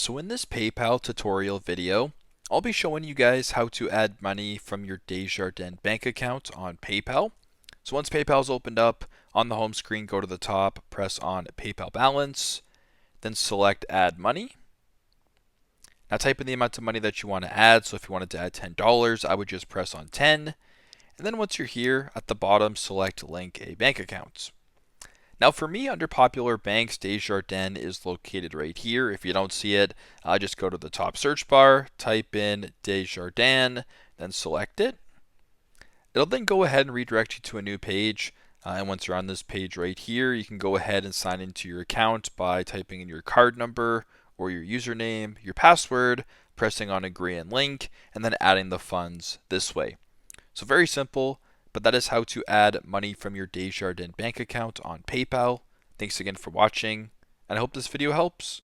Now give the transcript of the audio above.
So in this PayPal tutorial video, I'll be showing you guys how to add money from your Desjardins bank account on PayPal. So once PayPal's opened up, on the home screen, go to the top, press on PayPal balance, then select add money. Now type in the amount of money that you want to add. So if you wanted to add $10, I would just press on 10. And then once you're here, at the bottom, select link a bank account. Now for me, under popular banks, Desjardins is located right here. If you don't see it, just go to the top search bar, type in Desjardins, then select it. It'll then go ahead and redirect you to a new page. And once you're on this page right here, you can go ahead and sign into your account by typing in your card number or your username, your password, pressing on agree and link, and then adding the funds this way. So very simple, but that is how to add money from your Desjardins bank account on PayPal. Thanks again for watching, and I hope this video helps.